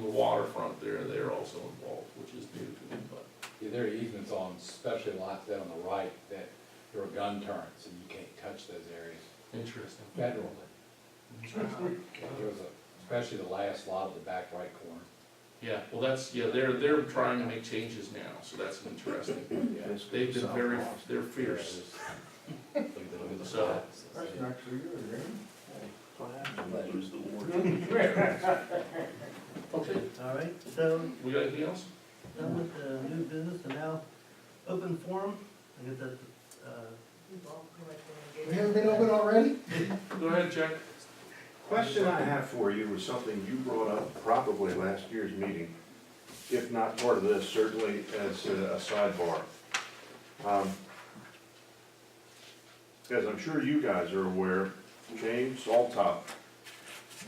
along the waterfront there, they're also involved, which is new to me, but. Yeah, there are easements on, especially lots down on the right, that there are gun turrets, and you can't touch those areas Interesting. federally. There was especially the last lot of the back right corner. Yeah, well, that's, yeah, they're trying to make changes now, so that's interesting. Yeah. They've been very, they're fierce. So, That's next to you, okay, All right, so, we got anything else? done with the new business, and now open forum, I guess that's, We haven't been open already? Go ahead, Jack. Question I have for you was something you brought up probably last year's meeting, if not part of this, certainly as a sidebar. As I'm sure you guys are aware, James Altop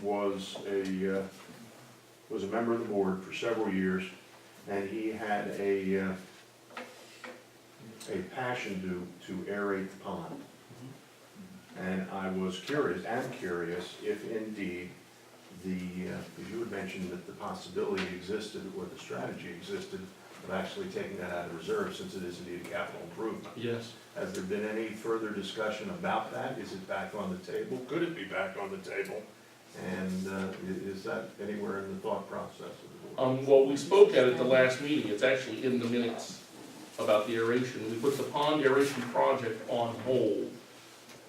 was a member of the board for several years, and he had a passion to aerate the pond. And I was curious, if indeed because you had mentioned that the possibility existed, or the strategy existed, of actually taking that out of reserve, since it is indeed a capital improvement. Yes. Has there been any further discussion about that? Is it back on the table? Could it be back on the table? And is that anywhere in the thought process of the board? Well, we spoke at it the last meeting, it's actually in the minutes about the aeration. We put the pond aeration project on hold.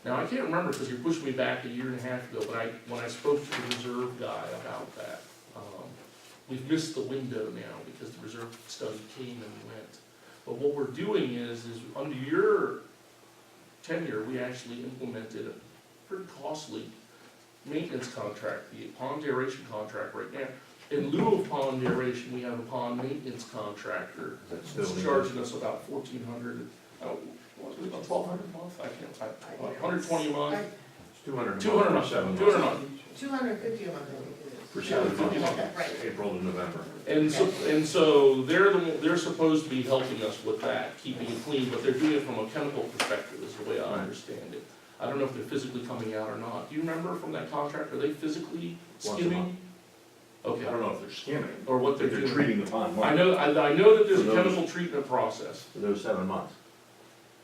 Now, I can't remember, because you pushed me back a year and a half ago, but when I spoke to the reserve guy about that, we've missed the window now, because the reserve study came and went. But what we're doing is under your tenure, we actually implemented a pretty costly maintenance contract, the pond aeration contract right now. In lieu of pond aeration, we have a pond maintenance contractor That's that's still charging us about $1,400, about $1,200 a month, $120 a month. It's 200 200 a for month, 7 200 a months. month. 250 a month, I think it is. For 7 months, Right. April to November. And so they're supposed to be helping us with that, keeping it clean, but they're doing it from a chemical perspective, is the way I understand it. I don't know if they're physically coming out or not. Do you remember from that contract, are they physically Once a skimming? month. Okay, I don't know if they're skimming, or what they're but they're doing. treating the pond I once know that there's a For those- chemical treatment process. for those 7 months.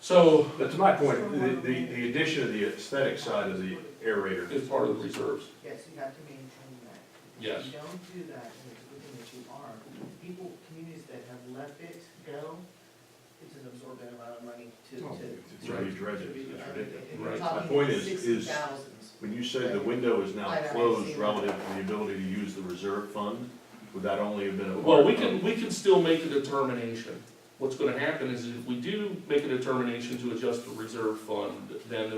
So, But to my point, the addition of the aesthetic side of the aerator, it's part of the reserves. Yes, you have to maintain that. Yes. If you don't do that, and it's a good thing that you are, people, communities that have let it go, it's an absorbent amount of money to. it's already dredged, it's ridiculous. And we're Right. talking My point is- 60,000. When you say the window is now I haven't closed seen relative that. to the ability to use the reserve fund, would that only have been a part Well, we of- can still make a determination. What's gonna happen is if we do make a determination to adjust the reserve fund, then,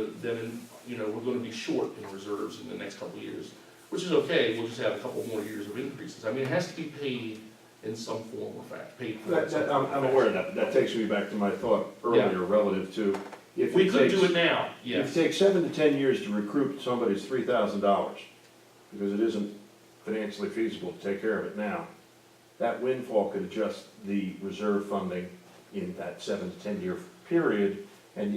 we're gonna be short in reserves in the next couple of years, which is okay, we'll just have a couple more years of increases. I mean, it has to be paid in some form or fact, paid for. in some form or I'm aware of that, but that takes me back to my thought earlier relative to if We it could takes, do it now, if yes. it takes 7 to 10 years to recruit somebody's $3,000, because it isn't financially feasible to take care of it now, that windfall could adjust the reserve funding in that 7 to 10 year period, and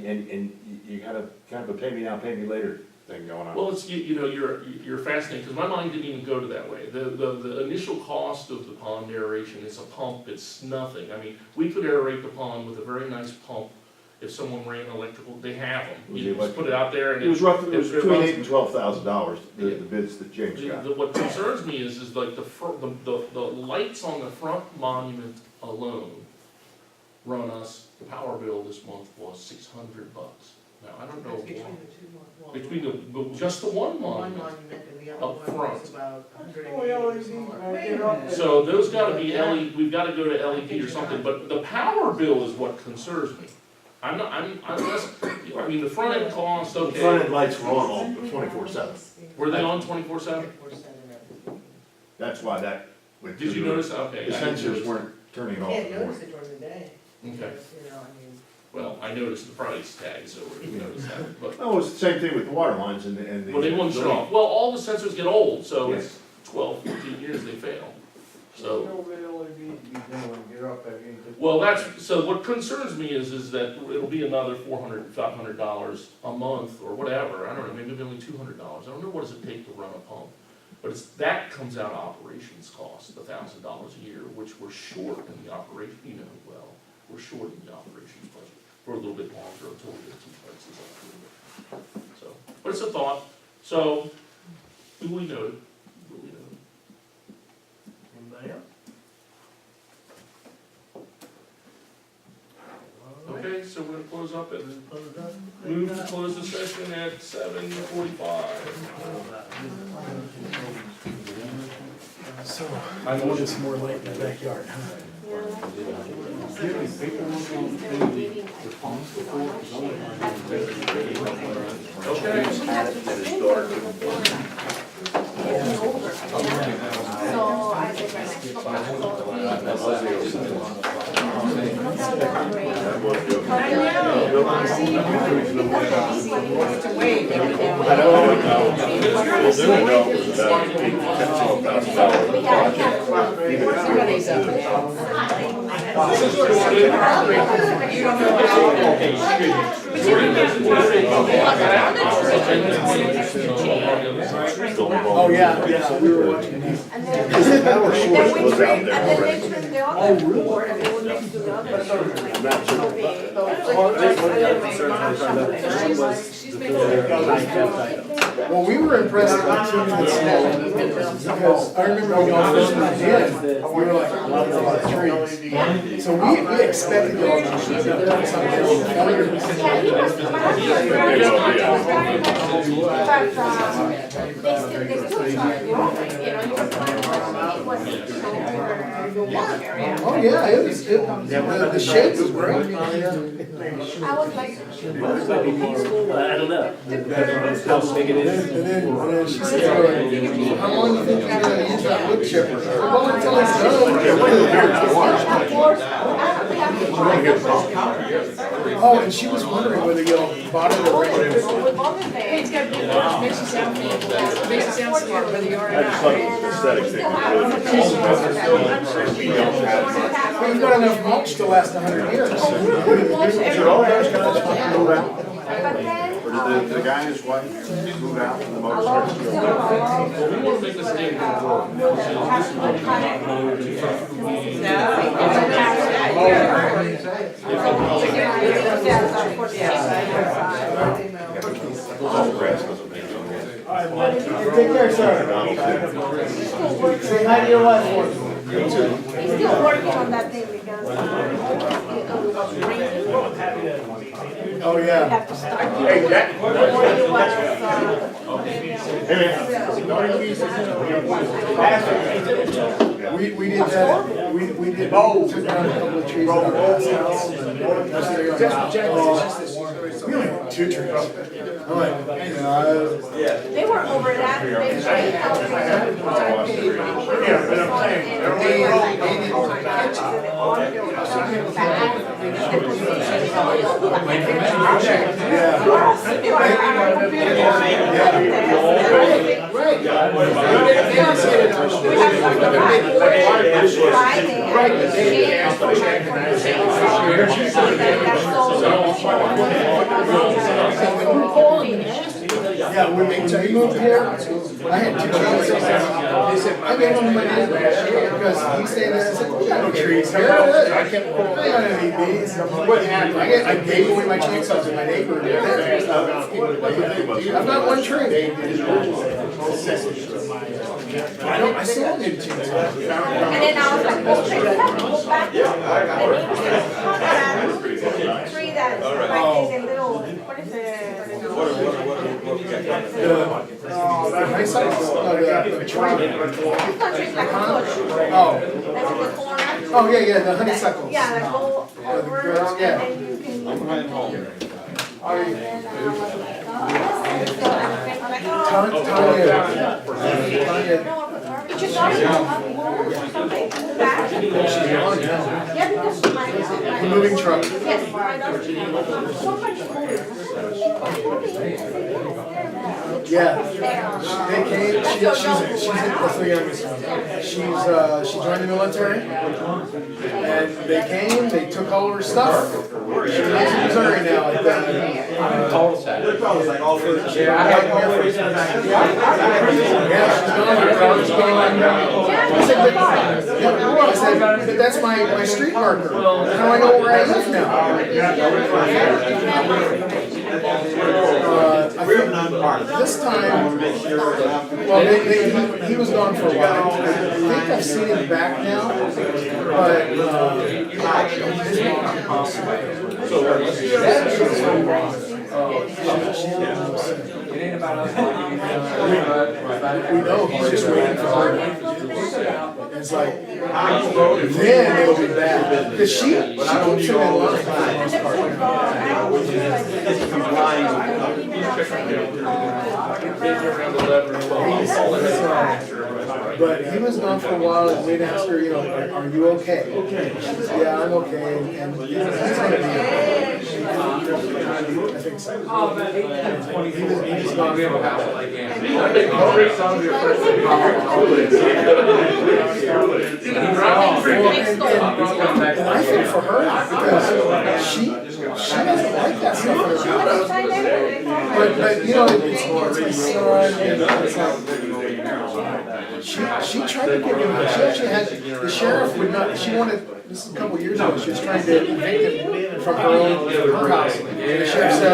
you got a kind of a pay me now, pay me later thing going on. Well, it's, you're fascinating, because my mind didn't even go to that way. The initial cost of the pond aeration is a pump, it's nothing. I mean, we could aerate the pond with a very nice pump if someone ran electrical, they have them. You just put it out there and It was roughly, it was it between runs- $8,000 and $12,000, the bids that James got. What concerns me is like the lights on the front monument alone run us, the power bill this month was $600. Now, I don't know That's between why. the two, well, Between just the one one monument. monument and the Up other one front. was about Oh, yeah, 180 LED, smaller. right Wait a there. minute. So those gotta be we've gotta go to LED or something, but the power bill is what concerns me. I'm less, I mean, the front end cost, The front okay, end lights were on all 24/7. were they on 24/7? 24/7. That's why that went Did through you the- notice? Okay. The I didn't sensors notice. weren't turning it off. Can't in the notice morning. it during the day. Okay, You know, I mean. well, I noticed the price tag, so we noticed that, but, Oh, it's the same thing with the water lines and the. well, they wouldn't shut off. Well, all the sensors get old, so it's 12, 15 years they fail, so. No LED to be doing, get up there. Well, so what concerns me is that it'll be another $400, $500 a month or whatever, I don't know, maybe only $200, I don't know what does it take to run a pump. But that comes out of operations costs, the $1,000 a year, which we're short in the operation, you know, well, we're short in the operations budget for a little bit longer until we get some prices up a little bit. So, but it's a thought, so, duly noted, duly noted. Anybody else? Okay, so we're gonna close up and Close it up. move to close the session at 7:45. So, I wanted some more light in the backyard. Okay. So I think our next Oh, yeah, we were watching these. Power source was out and then there they already. trimmed the other board and they were next to the other. Well, we were impressed with two minutes because I remember when y'all first moved in, we were like, a lot of trees. So we expected y'all to shoot up something else. Yeah, he was, they still started growing, you know, you were planning on, it wasn't over the walk area. Oh, yeah, it was, the shade was great. I was like, I don't know. how big it And then she said, well, how long do you think you're gonna use that wood chipper? Well, until it's done. Oh, and she was wondering whether y'all bought it or rented it. It's got to be, makes you sound, makes you sound smart, whether you are or I just thought it was aesthetic thing. Well, you've got enough mulch to last 100 years. Should all those guys move out? But then, Or did the guy and his wife move out and the motorcycle? We wanna make this game work. Take care, sir. Say hi to your wife for me. he's still working on that thing because, it was raining. Oh, We yeah. have to start. Hey, Jack. It was, We did that, we did, took down a couple of trees in our last house. We only had 2 trees. I'm like, they were over that, they were trying to help yeah, when we moved here, I had 2 trees. They said, I gave them to my neighbor because he stayed there and said, we got no trees here. I kept, I got any bees. I gave away my chainsaws to my neighbor. I've got 1 tree. I still need a chainsaw. And then I was like, well, they have to go back. That tree that, like, is a little, what is it? The honeysuckle, the tree. It's not trees like a bush. Oh, That's in the corner. oh, yeah, the honeysuckles. Yeah, like go over girls, and yeah. then you can. And then I was like, oh. Tanya, But you thought it was or something in the back? Yeah, because my. the moving truck. Yes, my daughter. So much Yeah, they came, she's that's the youngest one. She joined the military, and they came, they took all of her stuff. She lives in Missouri now at the, yeah, she's gone, her car's gone. I said, I said, but that's my street marker. How do I know where I live now? I think this time, well, he was gone for a while. I think I've seen him back now, but, It ain't about us. we know he's just waiting for her. It's like, then it'll be bad. Because she keeps him in line for the most part. But he was gone for a while, and we'd ask her, are you okay? Yeah, I'm okay, and he's gonna be okay. I think so. He was gone for a while. And I think for her, because she doesn't like that stuff in her house. But it's my son, and it's like, she tried to get him, she actually had, the sheriff would not, she wanted, this is a couple years ago, she was trying to evict him from her house. And the sheriff said,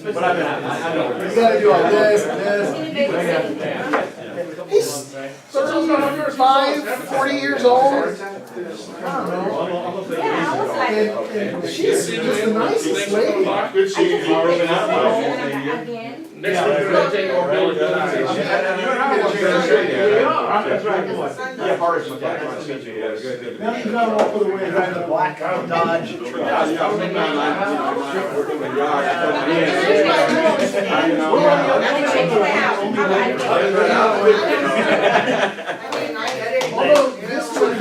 you gotta do all this and this. He's 35, 40 years old. I don't know. Yeah, I was like. And she's just the nicest lady. Again. Next week, we're gonna take over Billy. Now I'll put away behind the black Dodge. Although this one,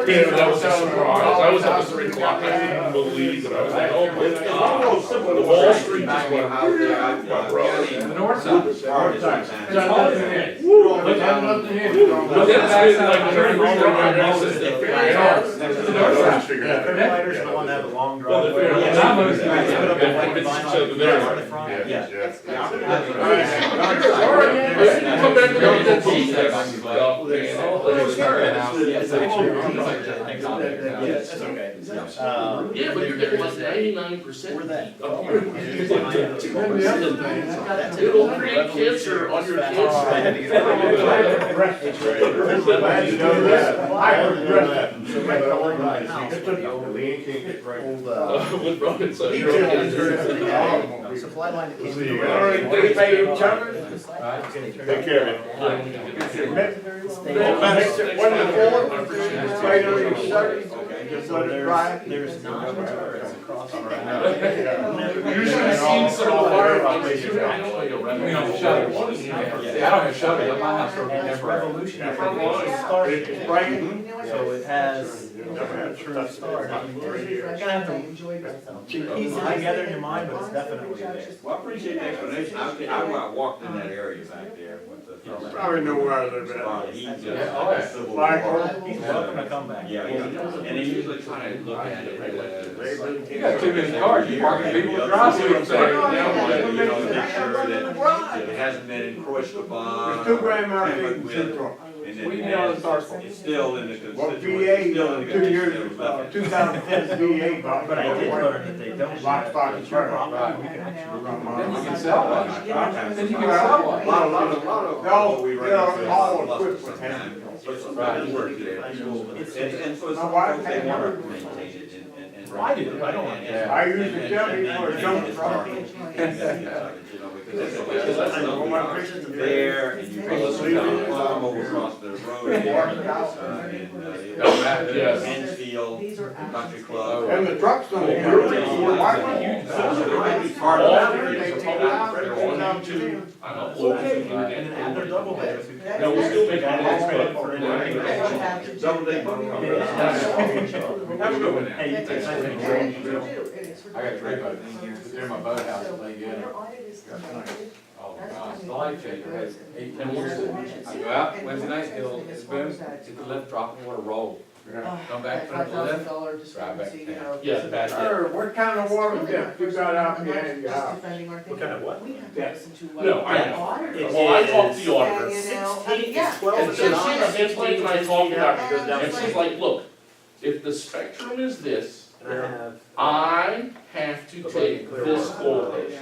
David, that was a surprise. I was up at 3 o'clock, I couldn't believe it. I was like, oh my God. The Wall Street just went, my brother. The north side. But then it's been like, turning around and now since they figured it out. The north side figured it out. Fairlighters the one that have a long Well, the driveway. fair- Yeah, most guys Yeah, have a yeah, big it's line each other there. on the front. Yeah. All right, come back with all that tea stuff, man. Yeah, but you're getting like 99% Where that? up here. It'll create cancer on your kids. Glad you know that. I regret that. With Robin, so you're okay. Supply line that came All right, thanks, Take care, man. There's not. You should have seen some of the firefighters. You have no idea, right? We don't shut it. I don't have shut it, my house will be temporary. Revolutionary. So it has true start. You're gonna have to piece it together in your mind, but it's definitely there. Well, I appreciate the explanation. I walked in that area back there with the. Probably know where I live at. He's Yeah, just. oh, yeah. Civil Flag War. He's welcome to come back. Yeah, and they usually kind of look at it as. You got too many cars, you parking people with drive, see what I'm saying? You know, make sure that it hasn't been encroached upon. There's 2 grandma in Central. And What do you then mean on the it's stars? still in the Well, constitution. VA, Still in the 2 years, condition that was left. 2010 VA, but I did learn that they don't. Lock, stock, and trade. Right. We can actually run Then you mine. can sell one. Then you can sell one. A lot of what we run into is all lots of equipped with time. But sometimes it works there. And so it's My wife they had want never- to maintain it and. I do, I don't want that. I used to tell people to jump from. There, and you can see the farm over across the road. Yes. Mansfield, Country Club. And the trucks don't. Why would you? Part of that. They're on YouTube. I'm uploading. And then add their double beds. No, we'll still make it. Double day. Have a good one. Hey, you take that. I got 3 boats, they're in my boathouse, they get it. Oh, gosh, the life changer has 18 years. I go out Wednesday night, it'll boom, hit the lift, drop in the water, roll. Come back from the left, $5,000 drive back discrepancy, to you town. know. Yeah, this is back like- in. What kind of water depth you got out behind your Just house? defending our thing. What kind of what? We have to listen to what. No, I the know. auditors Well, I talked to say, the auditor. you know, 16, yeah. it's 12 And and so she, 9. that's Blake and I talked about it, Goes down and she's like, look, if the spectrum is this, And I have. I have to take this voltage.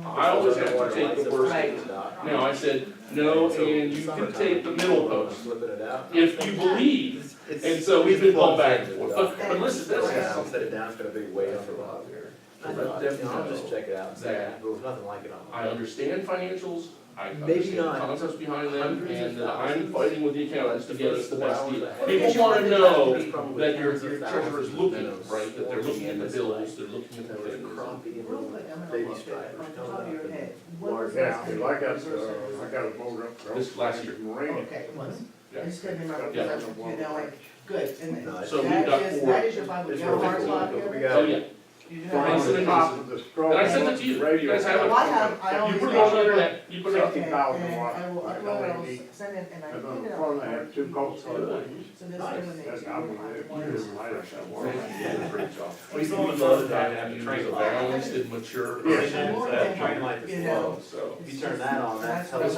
I always have to take the worst. Right. Now, I said, no, and you can take the middle post, Flipping it out. if you believe. And so we've been going back and forth, but listen, I'll that's, set it down, it's gonna be way up above here. Let them I'll just know check it out and see, that there was nothing like it on. I understand financials, I Maybe understand the not. concepts behind them, Hundreds of and that I'm thousands. fighting with the accountants to get us the best deal. Because People wanna know Probably that your tens of treasurer's thousands looking, of right, that they're looking at the minnows. bills, they're looking at the There was things. crappie and Real little quick, I'm gonna baby look at, stripers on coming top of up. your head. When was Yeah, the last 'cause time I you got, reversed it? I got a boat up. This last year. Marine. Okay, it was. Yeah. I just couldn't remember, Yeah. because I, you know, like, good, and No, So we've that got is, 4. that is your Bible, It's you have a really hard cool. spot We here? got- Oh, yeah, You do Flying have on the a top of the stroke. and I sent it to you, you guys have it. Well, I have, I You always put it make on the sure. internet, you put it up. 60,000 And watts. I will That's upload, all I they will need. send it, and I And put on it the up. front, I have 2 coats So of it. this eliminates That's your how we five live. ones. You did a great job. We saw the motor drive That after use train a line. balanced and mature. Yes. And then, so that train light You is know, low, So. if you turn that on, that That's tells